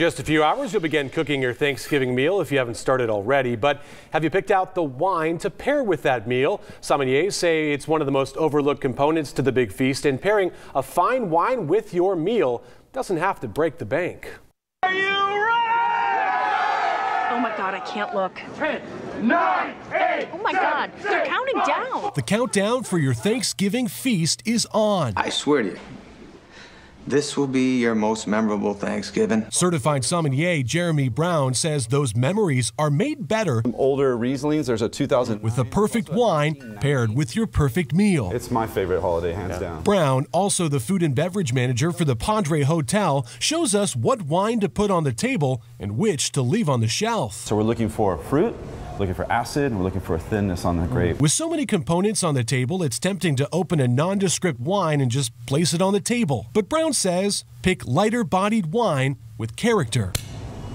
Just a few hours, you'll begin cooking your Thanksgiving meal if you haven't started already. But have you picked out the wine to pair with that meal? Sommeliers say it's one of the most overlooked components to the big feast, and pairing a fine wine with your meal doesn't have to break the bank. Are you ready? Oh my God, I can't look. 10, 9, 8. Oh my God, they're counting down. The countdown for your Thanksgiving feast is on. I swear to you, this will be your most memorable Thanksgiving. Certified sommelier Jeremy Brown says those memories are made better older Rieslings. There's a 2000 with the perfect wine paired with your perfect meal. It's my favorite holiday, hands down. Brown, also the food and beverage manager for the Padre Hotel, shows us what wine to put on the table and which to leave on the shelf. So we're looking for fruit, looking for acid, we're looking for a thinness on the grape. With so many components on the table, it's tempting to open a nondescript wine and just place it on the table. But Brown says, pick lighter-bodied wine with character.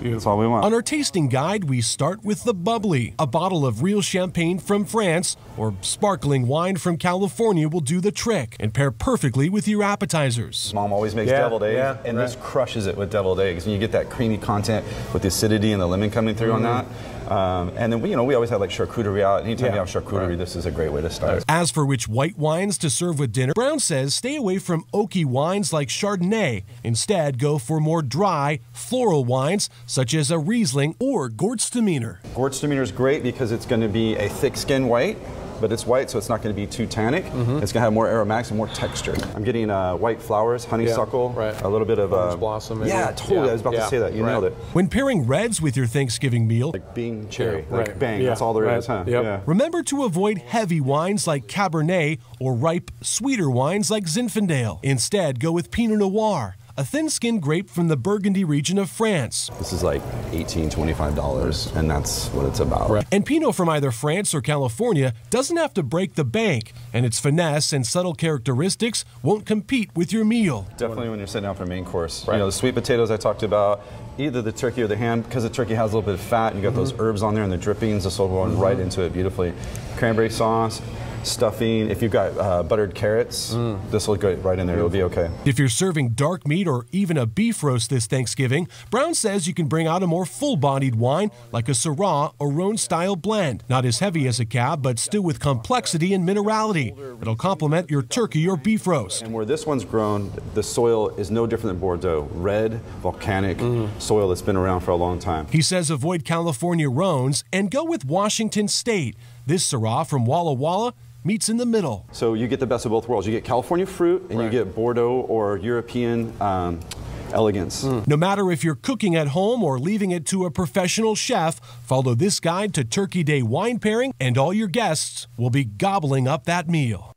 That's all we want. On our tasting guide, we start with the bubbly. A bottle of real champagne from France or sparkling wine from California will do the trick and pair perfectly with your appetizers. Mom always makes deviled eggs, and this crushes it with deviled eggs. And you get that creamy content with the acidity and the lemon coming through on that. And then we always have like charcuterie out. Anytime you have charcuterie, this is a great way to start. As for which white wines to serve with dinner, Brown says stay away from oaky wines like Chardonnay. Instead, go for more dry, floral wines such as a Riesling or Gewürztraminer. Gewürztraminer is great because it's going to be a thick-skinned white, but it's white, so it's not going to be too tannic. It's going to have more aromatics and more texture. I'm getting white flowers, honeysuckle, a little bit of orange blossom. Maybe. Yeah, totally. I was about to say that. You nailed it. When pairing reds with your Thanksgiving meal, like Bing cherry, like bang. That's all there is, huh? Yeah. Remember to avoid heavy wines like Cabernet or ripe, sweeter wines like Zinfandel. Instead, go with Pinot Noir, a thin-skinned grape from the Burgundy region of France. This is like $18, $25, and that's what it's about. And Pinot from either France or California doesn't have to break the bank, and its finesse and subtle characteristics won't compete with your meal. Definitely when you're sitting down for a main course. You know, the sweet potatoes I talked about, either the turkey or the ham, because the turkey has a little bit of fat, and you got those herbs on there and the drippings, this will go right into it beautifully. Cranberry sauce, stuffing. If you've got buttered carrots, this will go right in there. It'll be okay. If you're serving dark meat or even a beef roast this Thanksgiving, Brown says you can bring out a more full-bodied wine like a Syrah or Rhone-style blend. Not as heavy as a Cab, but still with complexity and minerality. It'll complement your turkey or beef roast. And where this one's grown, the soil is no different than Bordeaux. Red, volcanic soil that's been around for a long time. He says avoid California Rhones and go with Washington State. This Syrah from Walla Walla meets in the middle. So you get the best of both worlds. You get California fruit and you get Bordeaux or European elegance. No matter if you're cooking at home or leaving it to a professional chef, follow this guide to Turkey Day wine pairing and all your guests will be gobbling up that meal.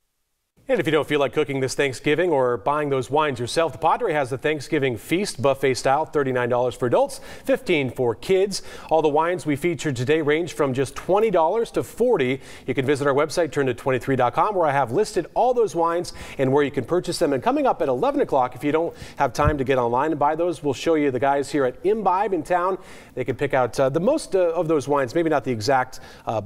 And if you don't feel like cooking this Thanksgiving or buying those wines yourself, the Padre has the Thanksgiving Feast buffet style, $39 for adults, $15 for kids. All the wines we featured today range from just $20 to $40. You can visit our website, turn23.com, where I have listed all those wines and where you can purchase them. And coming up at 11 o'clock, if you don't have time to get online and buy those, we'll show you the guys here at Imbibe in town. They can pick out the most of those wines, maybe not the exact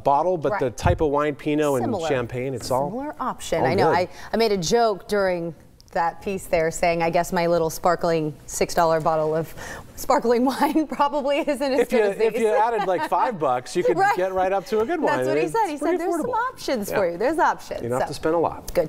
bottle, but the type of wine, Pinot and Champagne. It's all similar option. All I know. good. I made a joke during that piece there saying, I guess my little sparkling $6 bottle of sparkling wine probably isn't as good as If you added like $5, you could get right up to a good wine. That's what he said. He said, there's some affordable. options for you. There's options. You don't have to spend a lot. Good.